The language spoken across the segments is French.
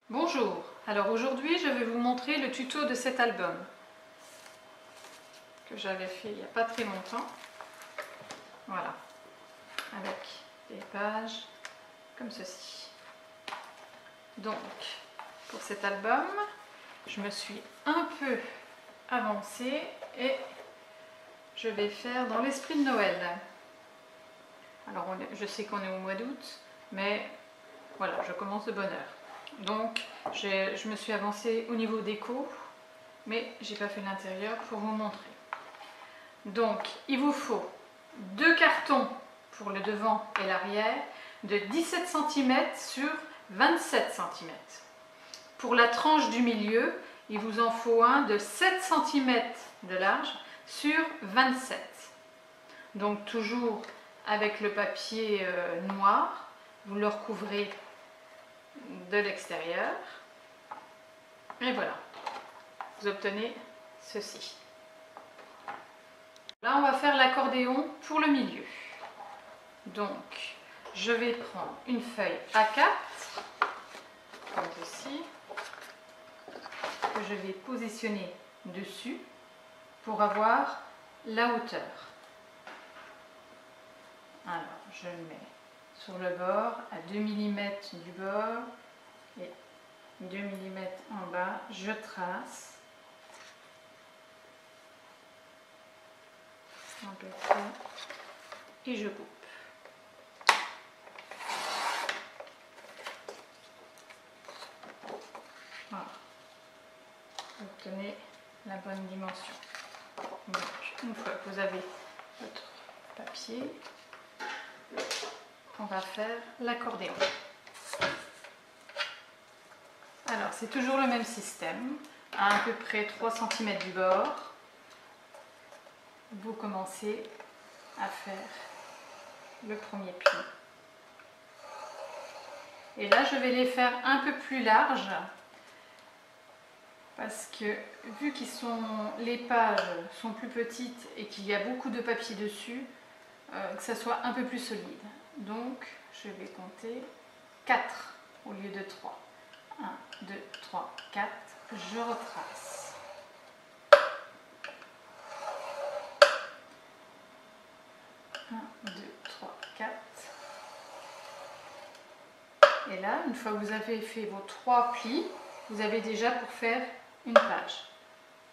Bonjour, alors aujourd'hui je vais vous montrer le tuto de cet album que j'avais fait il n'y a pas très longtemps. Voilà, avec des pages comme ceci. Donc pour cet album, je me suis un peu avancée et je vais faire dans l'esprit de Noël. Alors je sais qu'on est au mois d'août, mais voilà, je commence de bonne heure. Donc je me suis avancée au niveau déco, mais j'ai pas fait l'intérieur pour vous montrer. Donc il vous faut 2 cartons pour le devant et l'arrière de 17 cm sur 27 cm. Pour la tranche du milieu, il vous en faut un de 7 cm de large sur 27. Donc toujours avec le papier noir, vous le recouvrez de l'extérieur et voilà, vous obtenez ceci. Là on va faire l'accordéon pour le milieu. Donc je vais prendre une feuille A4 comme ceci que je vais positionner dessus pour avoir la hauteur. Alors je le mets sur le bord à 2 mm du bord et 2 mm en bas, je trace à peu près et je coupe. Voilà, vous obtenez la bonne dimension. Donc une fois que vous avez votre papier, on va faire l'accordéon. Alors c'est toujours le même système, à peu près 3 cm du bord, vous commencez à faire le premier pli. Et là je vais les faire un peu plus larges parce que vu que les pages sont plus petites et qu'il y a beaucoup de papier dessus, que ça soit un peu plus solide. Donc je vais compter 4 au lieu de 3. 1, 2, 3, 4, je retrace. Un, 2, 3, 4. Et là, une fois que vous avez fait vos 3 plis, vous avez déjà pour faire une page.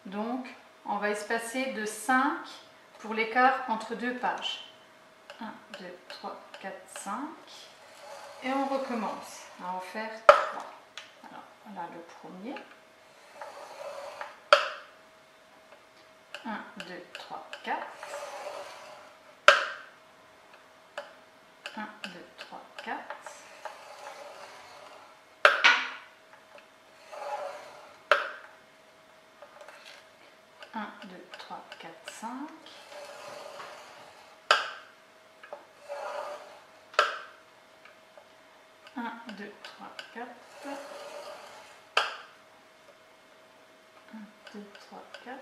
Donc, on va espacer de 5 pour l'écart entre 2 pages. 1, 2, 3, 4, 5. Et on recommence à en faire 3. Alors, voilà le premier. 1, 2, 3, 4. 1, 2, 3, 4. 1, 2, 3, 4, 5. 1, 2, 3, 4. 1, 2, 3, 4.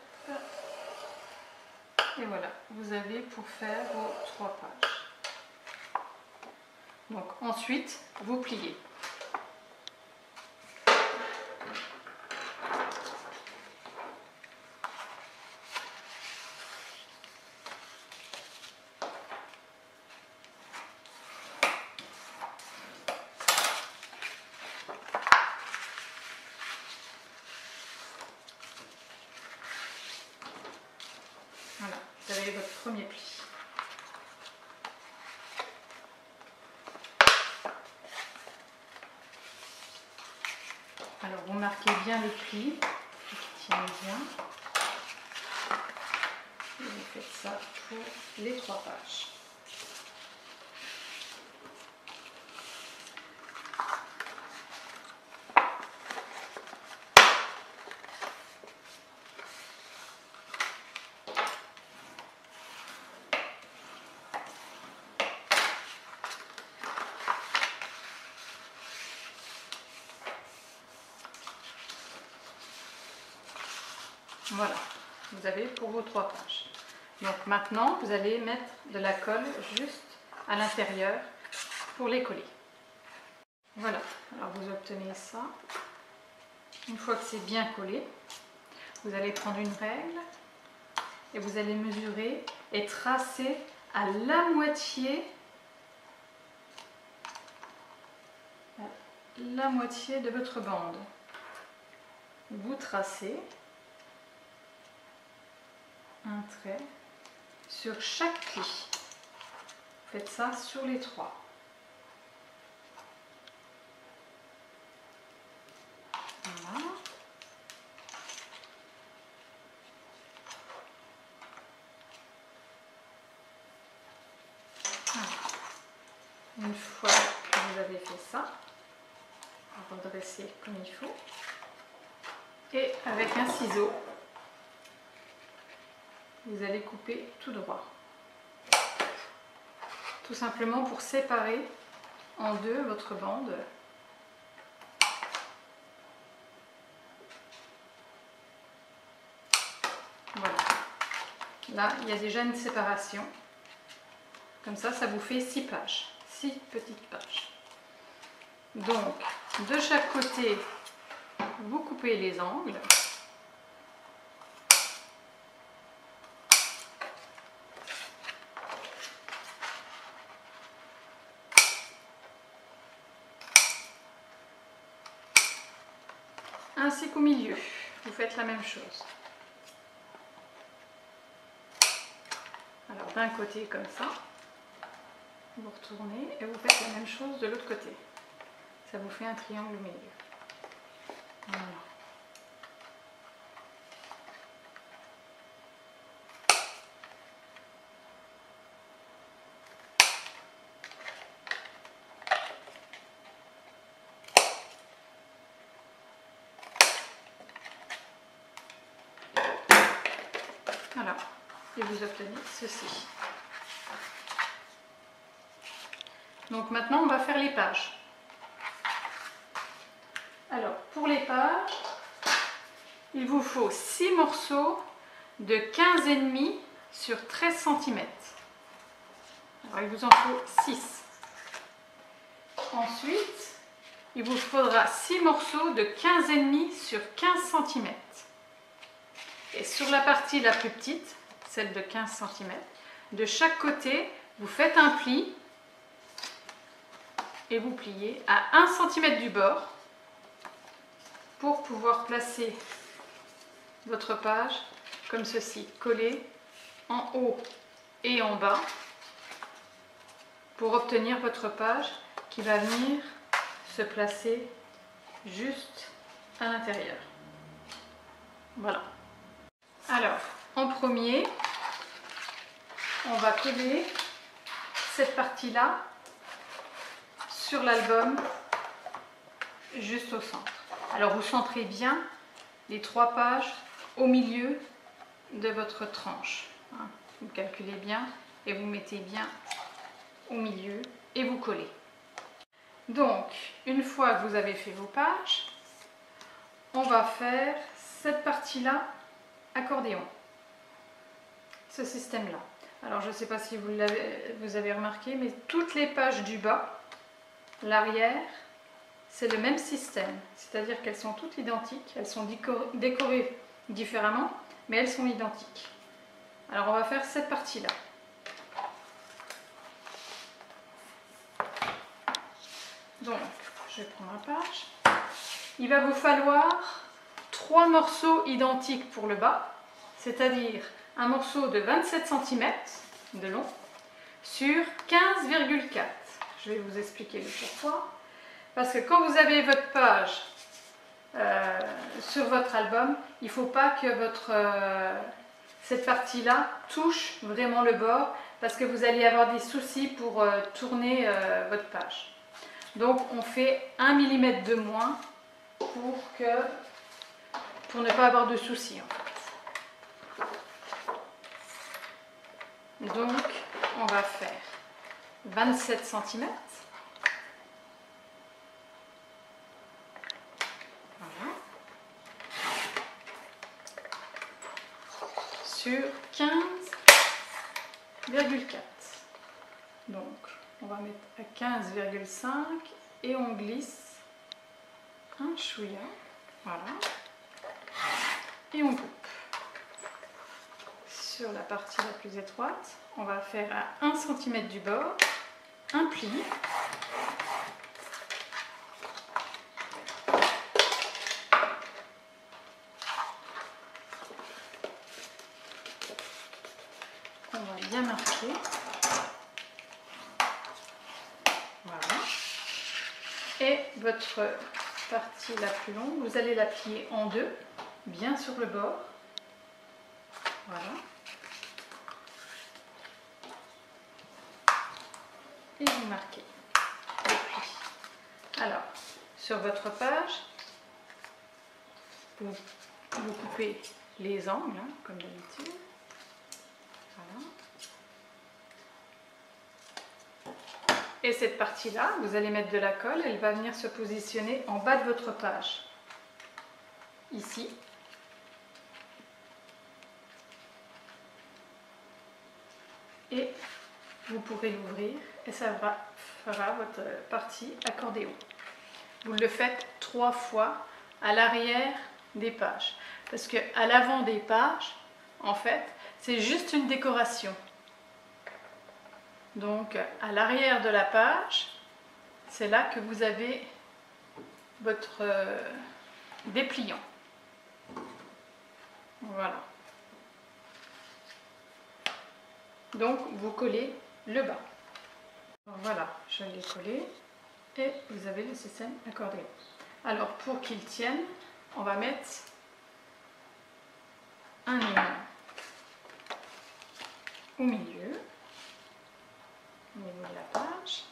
Et voilà, vous avez pour faire vos 3 pages. Donc ensuite, vous pliez. Voilà, vous avez votre premier pli. Alors vous marquez bien les plis, qui tiennent bien. Et vous faites ça pour les 3 pages. Voilà, vous avez pour vos 3 pages. Donc maintenant, vous allez mettre de la colle juste à l'intérieur pour les coller. Voilà, alors vous obtenez ça. une fois que c'est bien collé, vous allez prendre une règle et vous allez mesurer et tracer à la moitié de votre bande. Vous tracez un trait sur chaque pli. Vous faites ça sur les 3. Voilà. Une fois que vous avez fait ça, vous redressez comme il faut. Et avec un ciseau, vous allez couper tout droit. Tout simplement pour séparer en deux votre bande. Voilà. Là, il y a déjà une séparation. Comme ça, ça vous fait 6 pages. 6 petites pages. Donc, de chaque côté, vous coupez les angles. Ainsi qu'au milieu, vous faites la même chose. Alors d'un côté comme ça, vous retournez et vous faites la même chose de l'autre côté. Ça vous fait un triangle au milieu. Voilà. Voilà, et vous obtenez ceci. Donc maintenant, on va faire les pages. Alors, pour les pages, il vous faut 6 morceaux de 15,5 sur 13 cm. Alors, il vous en faut 6. Ensuite, il vous faudra 6 morceaux de 15,5 sur 15 cm. Et sur la partie la plus petite, celle de 15 cm, de chaque côté, vous faites un pli et vous pliez à 1 cm du bord pour pouvoir placer votre page comme ceci, collée en haut et en bas pour obtenir votre page qui va venir se placer juste à l'intérieur. Voilà. Alors, en premier, on va coller cette partie-là sur l'album juste au centre. Alors, vous centrez bien les 3 pages au milieu de votre tranche. Vous calculez bien et vous mettez bien au milieu et vous collez. Donc, une fois que vous avez fait vos pages, on va faire cette partie-là accordéon, ce système-là. Alors, je ne sais pas si vous avez remarqué, mais toutes les pages du bas, l'arrière, c'est le même système. C'est-à-dire qu'elles sont toutes identiques, elles sont décorées différemment, mais elles sont identiques. Alors, on va faire cette partie-là. Donc, je vais prendre ma page. Il va vous falloir 3 morceaux identiques pour le bas, c'est-à-dire un morceau de 27 cm de long sur 15,4. Je vais vous expliquer le pourquoi. Parce que quand vous avez votre page sur votre album, il ne faut pas que cette partie-là touche vraiment le bord, parce que vous allez avoir des soucis pour tourner votre page. Donc on fait 1 mm de moins pour ne pas avoir de soucis en fait. Donc on va faire 27 cm. Voilà. Sur 15,4. Donc on va mettre à 15,5 et on glisse un chouïa. Voilà. Et on coupe. Sur la partie la plus étroite, on va faire à 1 cm du bord un pli. On va bien marquer. Voilà. Et votre partie la plus longue, vous allez la plier en deux, bien sur le bord. Voilà. Et vous marquez le pli. Alors, sur votre page, vous coupez les angles, hein, comme d'habitude. Voilà. Et cette partie-là, vous allez mettre de la colle, elle va venir se positionner en bas de votre page. Ici. Et vous pourrez l'ouvrir et ça fera votre partie accordéon. Vous le faites 3 fois à l'arrière des pages. Parce qu'à l'avant des pages, en fait, c'est juste une décoration. Donc à l'arrière de la page, c'est là que vous avez votre dépliant. Voilà. Donc vous collez le bas. Voilà, je l'ai collé et vous avez le système accordéon. Alors pour qu'il tienne, on va mettre un aimant au milieu, au niveau de la page,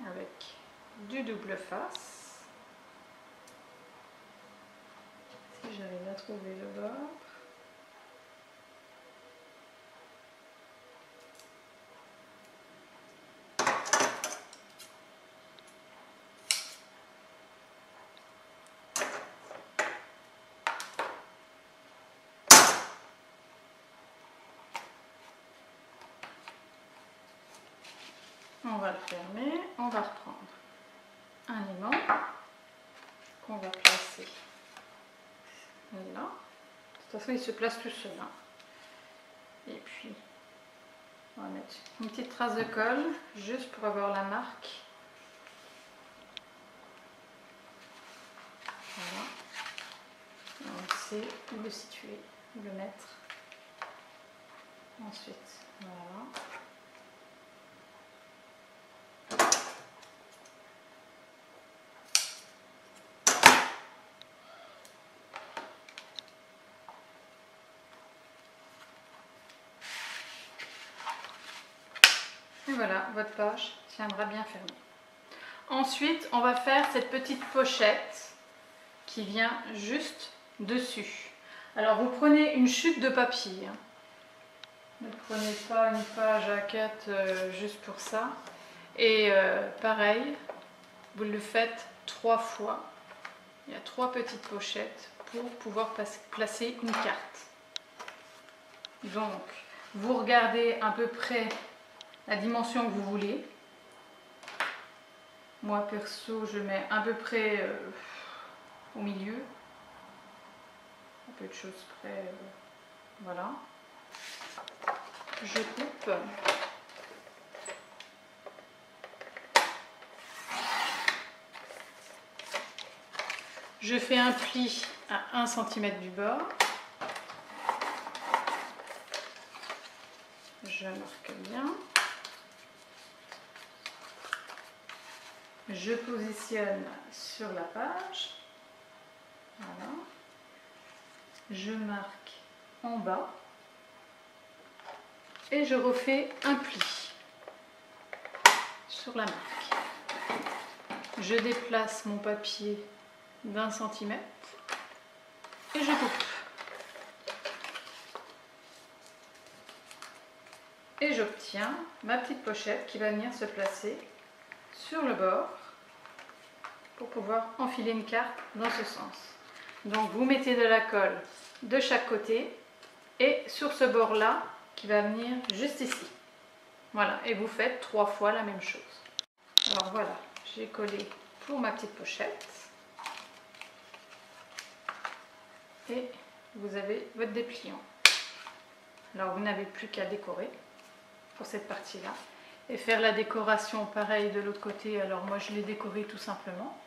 avec du double face. Si j'arrive à trouver le bord. On va le fermer, on va reprendre un aimant qu'on va placer là. De toute façon, il se place tout seul. Hein. Et puis, on va mettre une petite trace de colle juste pour avoir la marque. Voilà. Et on sait où le situer, où le mettre. Ensuite, voilà. Et voilà, votre page tiendra bien fermée. Ensuite, on va faire cette petite pochette qui vient juste dessus. Alors, vous prenez une chute de papier. Hein. Ne prenez pas une page A4 juste pour ça. Et pareil, vous le faites 3 fois. Il y a 3 petites pochettes pour pouvoir placer une carte. Donc, vous regardez à peu près la dimension que vous voulez. Moi perso, je mets à peu près au milieu. Un peu de choses près. Voilà. Je coupe. Je fais un pli à 1 cm du bord. Je marque bien. Je positionne sur la page. Voilà. Je marque en bas. Et je refais un pli sur la marque. Je déplace mon papier d'1 cm et je coupe. Et j'obtiens ma petite pochette qui va venir se placer sur le bord pour pouvoir enfiler une carte dans ce sens. Donc vous mettez de la colle de chaque côté et sur ce bord là qui va venir juste ici. Voilà, et vous faites 3 fois la même chose. Alors voilà, j'ai collé pour ma petite pochette. Et vous avez votre dépliant. Alors vous n'avez plus qu'à décorer pour cette partie-là. Et faire la décoration pareil de l'autre côté. Alors moi je l'ai décoré tout simplement.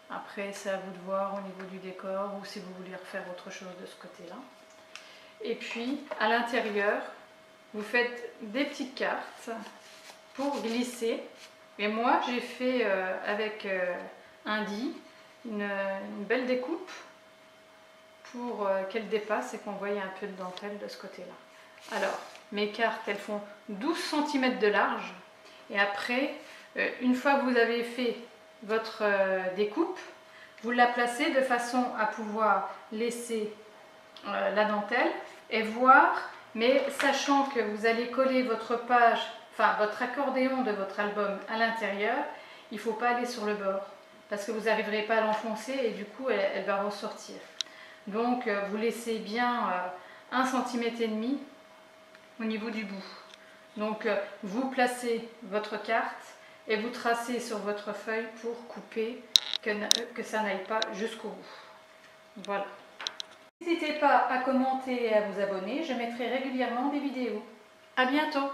Après c'est à vous de voir au niveau du décor ou si vous voulez refaire autre chose de ce côté-là. Et puis à l'intérieur, vous faites des petites cartes pour glisser. Et moi j'ai fait avec un dit une belle découpe pour qu'elle dépasse et qu'on voie un peu de dentelle de ce côté-là. Alors, mes cartes, elles font 12 cm de large. Et après, une fois que vous avez fait votre découpe, vous la placez de façon à pouvoir laisser la dentelle et voir, mais sachant que vous allez coller votre page, enfin votre accordéon de votre album à l'intérieur, il ne faut pas aller sur le bord parce que vous n'arriverez pas à l'enfoncer et du coup elle va ressortir. Donc vous laissez bien 1,5 cm au niveau du bout. Donc vous placez votre carte et vous tracez sur votre feuille pour couper, que ça n'aille pas jusqu'au bout. Voilà. N'hésitez pas à commenter et à vous abonner, je mettrai régulièrement des vidéos. À bientôt!